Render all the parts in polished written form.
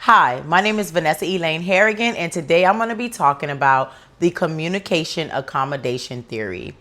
Hi, my name is Vanessa Elaine Harrigan, and today I'm going to be talking about the communication accommodation theory.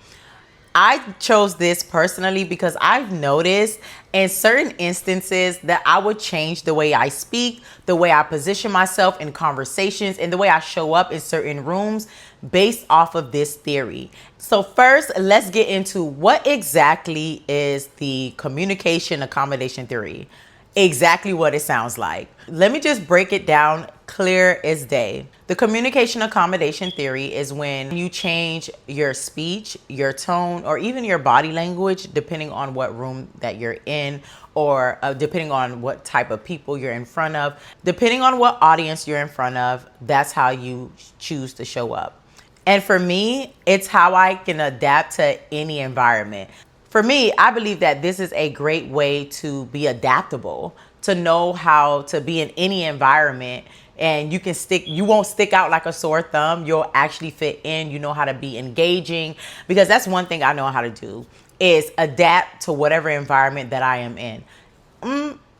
I chose this personally because I've noticed in certain instances that I would change the way I speak, the way I position myself in conversations, and the way I show up in certain rooms based off of this theory. So first, let's get into what exactly is the communication accommodation theory. Exactly what it sounds like. Let me just break it down clear as day. The communication accommodation theory is when you change your speech, your tone, or even your body language, depending on what room that you're in, or depending on what type of people you're in front of, depending on what audience you're in front of, that's how you choose to show up. And for me, it's how I can adapt to any environment. For me, I believe that this is a great way to be adaptable, to know how to be in any environment, and you won't stick out like a sore thumb. You'll actually fit in. You know how to be engaging, because that's one thing I know how to do is adapt to whatever environment that I am in.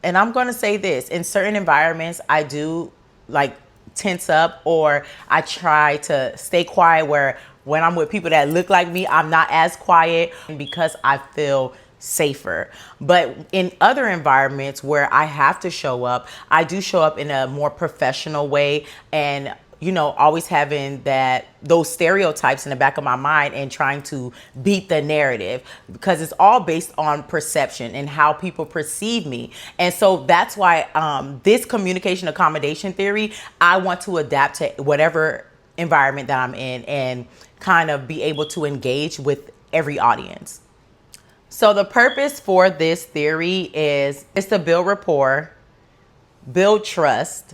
And I'm going to say this, in certain environments, I do like tense up, or I try to stay quiet, where when I'm with people that look like me, I'm not as quiet because I feel safer. But in other environments where I have to show up, I do show up in a more professional way, and always having those stereotypes in the back of my mind and trying to beat the narrative, because it's all based on perception and how people perceive me. And so that's why this communication accommodation theory, I want to adapt to whatever environment that I'm in and kind of be able to engage with every audience. So the purpose for this theory is to build rapport, build trust,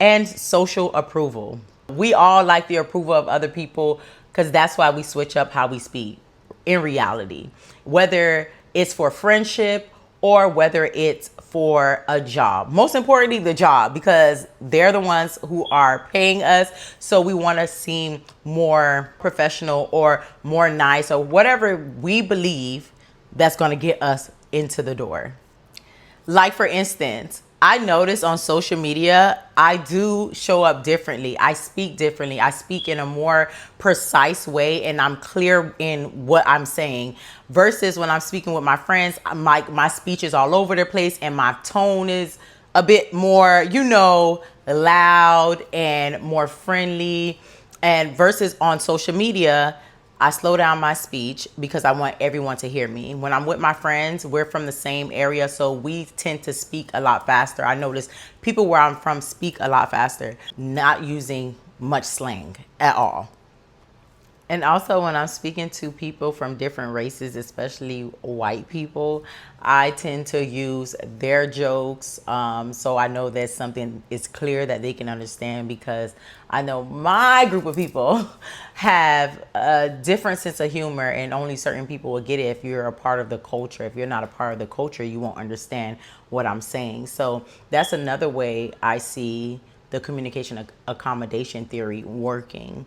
and social approval. We all like the approval of other people, because that's why we switch up how we speak in reality, whether it's for friendship or whether it's for a job. Most importantly, the job, because they're the ones who are paying us. So we want to seem more professional or more nice, or whatever we believe that's going to get us into the door. Like, for instance, I notice on social media, I do show up differently. I speak differently. I speak in a more precise way, and I'm clear in what I'm saying. Versus when I'm speaking with my friends, my speech is all over the place, and my tone is a bit more, loud and more friendly. And versus on social media, I slow down my speech because I want everyone to hear me. When I'm with my friends, we're from the same area, so we tend to speak a lot faster. I notice people where I'm from speak a lot faster, not using much slang at all. And also, when I'm speaking to people from different races, especially white people, I tend to use their jokes. So I know that something is clear that they can understand, because I know my group of people have a different sense of humor, and only certain people will get it if you're a part of the culture. If you're not a part of the culture, you won't understand what I'm saying. So that's another way I see the communication accommodation theory working.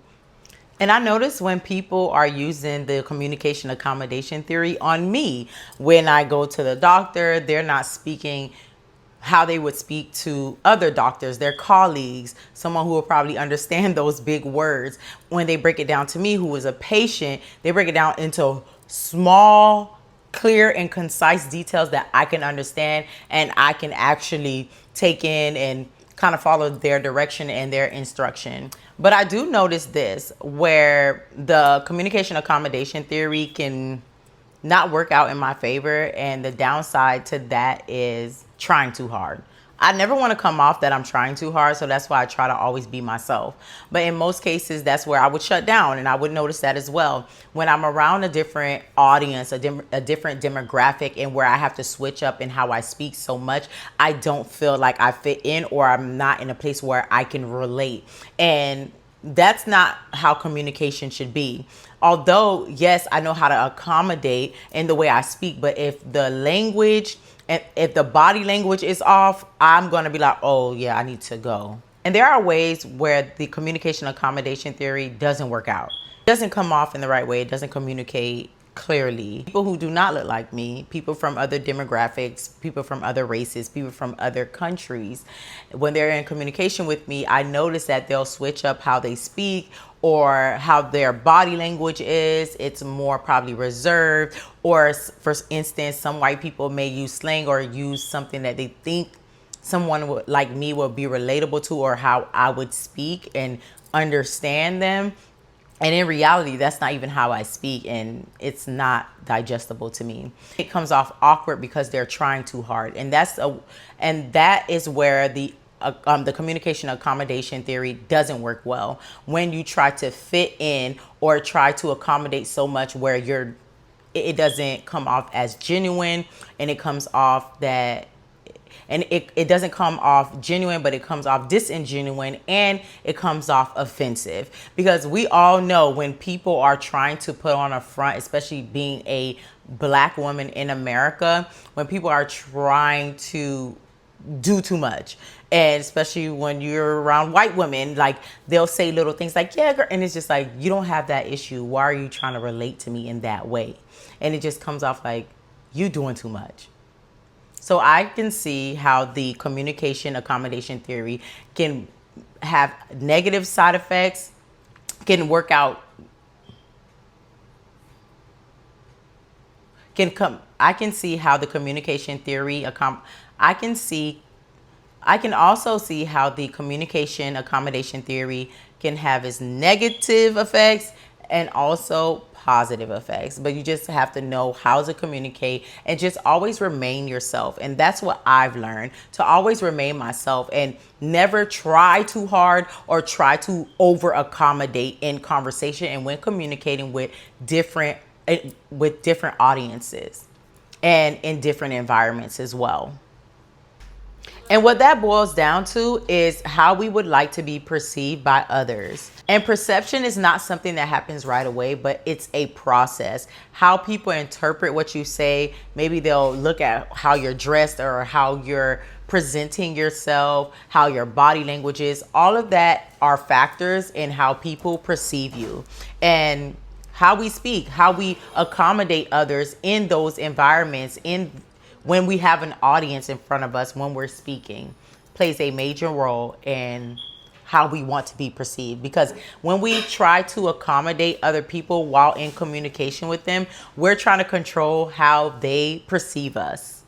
And I notice when people are using the communication accommodation theory on me, when I go to the doctor, they're not speaking how they would speak to other doctors, their colleagues, someone who will probably understand those big words. When they break it down to me, who is a patient, they break it down into small, clear, and concise details that I can understand and I can actually take in and kind of follow their direction and their instruction. But I do notice this, where the communication accommodation theory can not work out in my favor. And the downside to that is trying too hard. I never want to come off that I'm trying too hard, so that's why I try to always be myself. But in most cases, that's where I would shut down, and I would notice that as well. When I'm around a different audience, a different demographic, and where I have to switch up in how I speak so much, I don't feel like I fit in, or I'm not in a place where I can relate. And that's not how communication should be. Although, yes, I know how to accommodate in the way I speak, but if the language and if the body language is off, I'm going to be like, oh, yeah, I need to go. And there are ways where the communication accommodation theory doesn't work out. It doesn't come off in the right way. It doesn't communicate clearly. People who do not look like me, people from other demographics, people from other races, people from other countries, when they're in communication with me, I notice that they'll switch up how they speak or how their body language is. It's more probably reserved, or for instance, some white people may use slang or use something that they think someone like me would be relatable to, or how I would speak and understand them. And in reality, that's not even how I speak, and it's not digestible to me. It comes off awkward because they're trying too hard, and that is where the communication accommodation theory doesn't work well. When you try to fit in or try to accommodate so much where it doesn't come off as genuine, and it comes off that and it doesn't come off genuine, but it comes off disingenuine, and it comes off offensive. Because we all know when people are trying to put on a front, especially being a black woman in America, when people are trying to do too much, and especially when you're around white women, like they'll say little things like, yeah, girl, and it's just like, you don't have that issue. Why are you trying to relate to me in that way? And it just comes off like you doing too much. So I can see how the communication accommodation theory can have negative side effects, can work out, I can see how the communication theory, I can also see how the communication accommodation theory can have its negative effects and also positive effects. But you just have to know how to communicate and just always remain yourself. And that's what I've learned, to always remain myself and never try too hard or try to over accommodate in conversation and when communicating with different audiences and in different environments as well. And what that boils down to is how we would like to be perceived by others. And perception is not something that happens right away, but it's a process. How people interpret what you say, maybe they'll look at how you're dressed or how you're presenting yourself, how your body language is. All of that are factors in how people perceive you. And how we speak, how we accommodate others in those environments, when we have an audience in front of us, when we're speaking, plays a major role in how we want to be perceived. Because when we try to accommodate other people while in communication with them, we're trying to control how they perceive us.